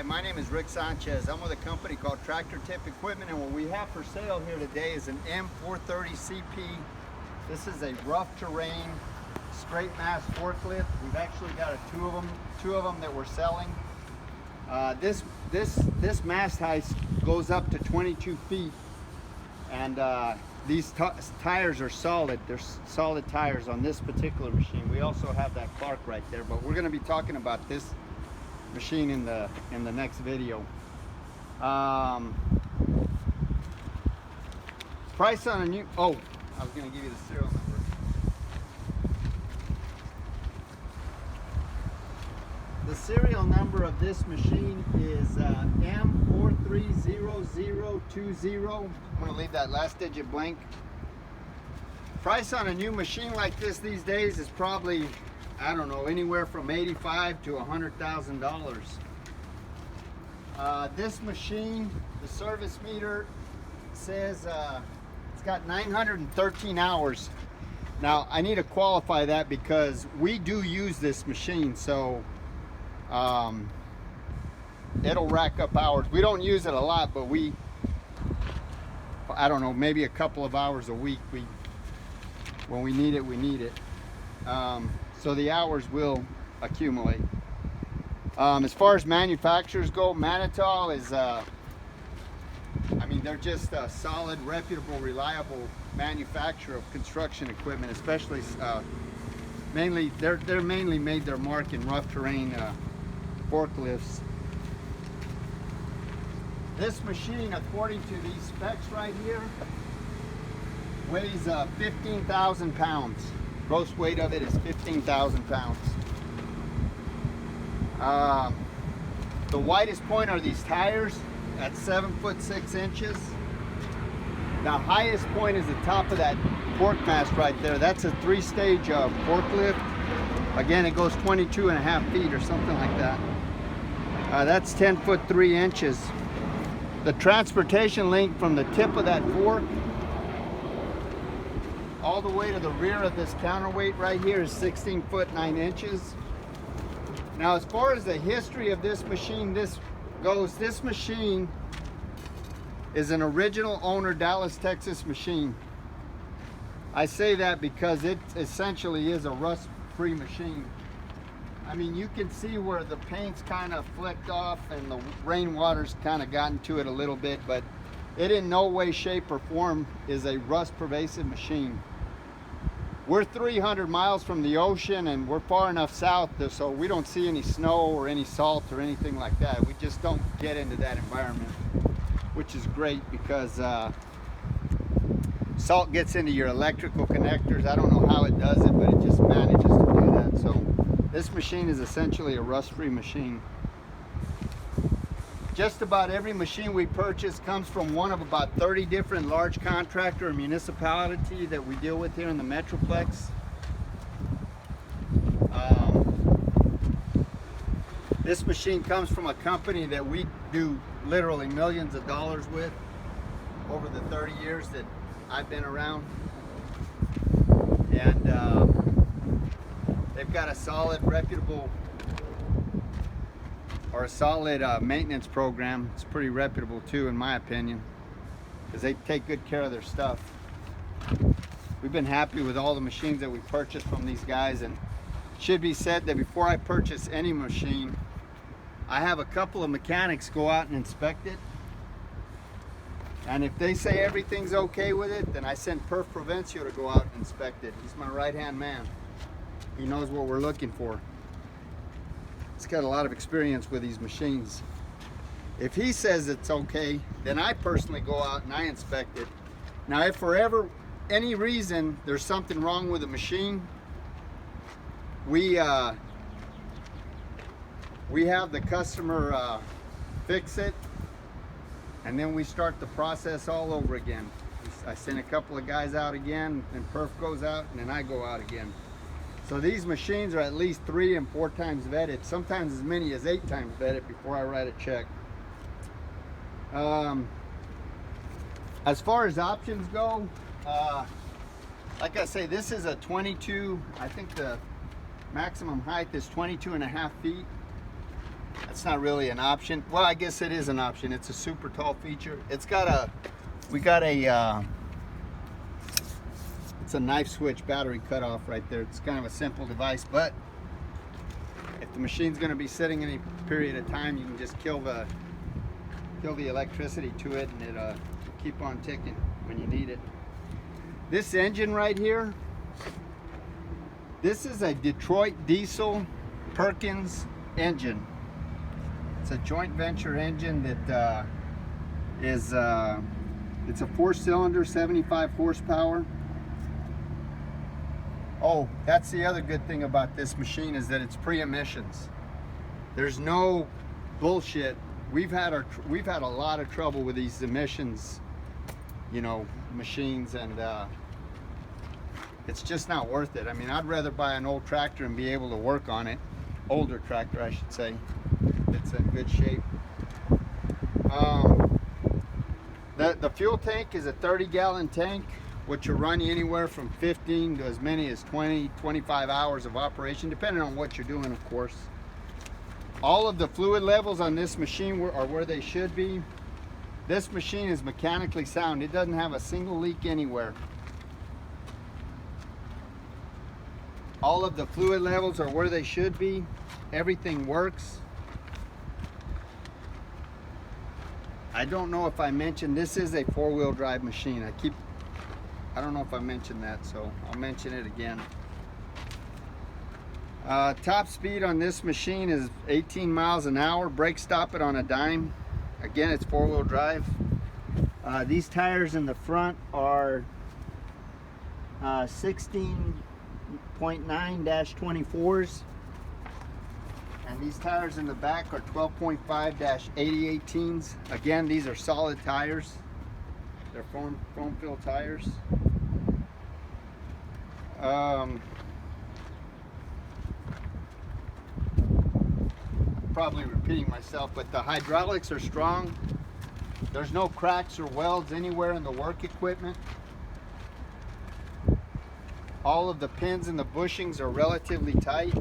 Hi, my name is Rick Sanchez. I'm with a company called Tractor Tip Equipment, and what we have for sale here today is an M430CP. This is a rough terrain, straight mast forklift. We've actually got two of them that we're selling. This mast height goes up to 22 feet, and these tires are solid. They're solid tires on this particular machine. We also have that Clark right there, but we're going to be talking about this machine in the next video. Price on a new, I was going to give you the serial number. The serial number of this machine is M430CP. I'm going to leave that last digit blank. Price on a new machine like this these days is probably, I don't know, anywhere from $85,000 to $100,000. This machine, the service meter says it's got 913 hours. Now, I need to qualify that because we do use this machine, so it'll rack up hours. We don't use it a lot, but I don't know, maybe a couple of hours a week. When we need it, we need it. So the hours will accumulate. As far as manufacturers go, Manitou is, I mean, they're just a solid, reputable, reliable manufacturer of construction equipment, especially mainly, they're mainly made their mark in rough terrain forklifts. This machine, according to these specs right here, weighs 15,000 pounds. Gross weight of it is 15,000 pounds. The widest point are these tires at 7'6". The highest point is the top of that fork mast right there. That's a 3-stage forklift. Again, it goes 22.5 feet or something like that. That's 10'3". The transportation link from the tip of that fork all the way to the rear of this counterweight right here is 16'9". Now, as far as the history of this machine goes, this machine is an original owner Dallas, Texas machine. I say that because it essentially is a rust-free machine. I mean, you can see where the paint's kind of flicked off and the rainwater's kind of gotten to it a little bit, but it in no way, shape, or form is a rust-pervasive machine. We're 300 miles from the ocean, and we're far enough south so we don't see any snow or any salt or anything like that. We just don't get into that environment, which is great because salt gets into your electrical connectors. I don't know how it does it, but it just manages to do that. So this machine is essentially a rust-free machine. Just about every machine we purchase comes from one of about 30 different large contractor or municipality that we deal with here in the Metroplex. This machine comes from a company that we do literally millions of dollars with over the 30 years that I've been around. And they've got a solid, reputable, or a solid maintenance program. It's pretty reputable too, in my opinion, because they take good care of their stuff. We've been happy with all the machines that we purchased from these guys, and it should be said that before I purchase any machine, I have a couple of mechanics go out and inspect it, and if they say everything's okay with it, then I send Perf Provencio to go out and inspect it. He's my right-hand man. He knows what we're looking for. He's got a lot of experience with these machines. If he says it's okay, then I personally go out and I inspect it. Now, if for any reason there's something wrong with the machine, we have the customer fix it, and then we start the process all over again. I send a couple of guys out again, and Perf goes out, and then I go out again. So these machines are at least 3 and 4 times vetted, sometimes as many as 8 times vetted before I write a check. As far as options go, like I say, this is a 22, I think the maximum height is 22.5 feet. That's not really an option. Well, I guess it is an option. It's a super tall feature. It's got a, it's a knife switch battery cutoff right there. It's kind of a simple device, but if the machine's going to be sitting any period of time, you can just kill the electricity to it, and it'll keep on ticking when you need it. This engine right here, this is a Detroit diesel Perkins engine. It's a joint venture engine that it's a 4-cylinder, 75 horsepower. Oh, that's the other good thing about this machine, is that it's pre-emissions. There's no bullshit. We've had a lot of trouble with these emissions, you know, machines, and it's just not worth it. I mean, I'd rather buy an old tractor and be able to work on it. Older tractor, I should say. It's in good shape. The fuel tank is a 30-gallon tank, which will run you anywhere from 15 to as many as 20, 25 hours of operation, depending on what you're doing, of course. All of the fluid levels on this machine are where they should be. This machine is mechanically sound. It doesn't have a single leak anywhere. All of the fluid levels are where they should be. Everything works. I don't know if I mentioned, this is a 4-wheel drive machine. I don't know if I mentioned that, so I'll mention it again. Top speed on this machine is 18 miles an hour. Brake stop it on a dime. Again, it's 4-wheel drive. These tires in the front are 16.9-24s. And these tires in the back are 12.5-8018s. Again, these are solid tires. They're foam fill tires. Probably repeating myself, but the hydraulics are strong. There's no cracks or welds anywhere in the work equipment. All of the pins and the bushings are relatively tight.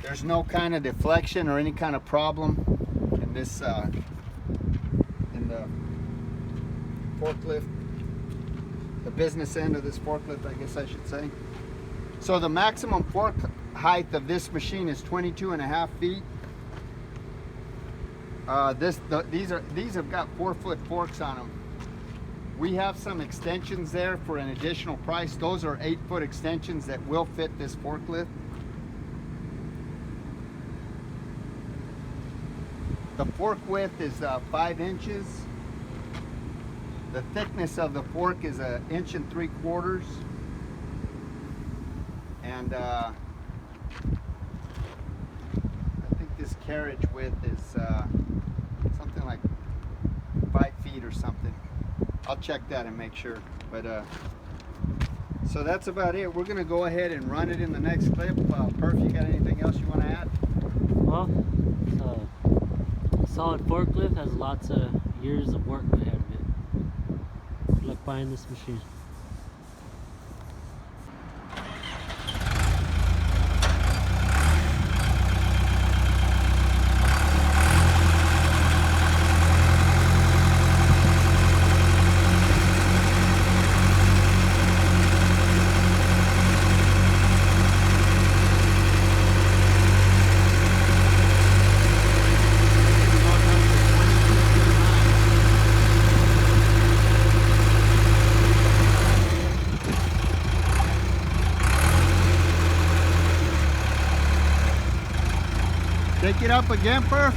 There's no kind of deflection or any kind of problem in this in the forklift, the business end of this forklift, I guess I should say. So the maximum fork height of this machine is 22.5 feet. These have got 4-foot forks on them. We have some extensions there for an additional price. Those are 8-foot extensions that will fit this forklift. The fork width is 5 inches. The thickness of the fork is 1 3/4 inches. And I think this carriage width is something like 5 feet or something. I'll check that and make sure. But so that's about it. We're gonna go ahead and run it in the next clip. Perf, you got anything else you want to add? Well, it's a solid forklift, has lots of years of work ahead of it. Good luck buying this machine. Take it up again, Perf.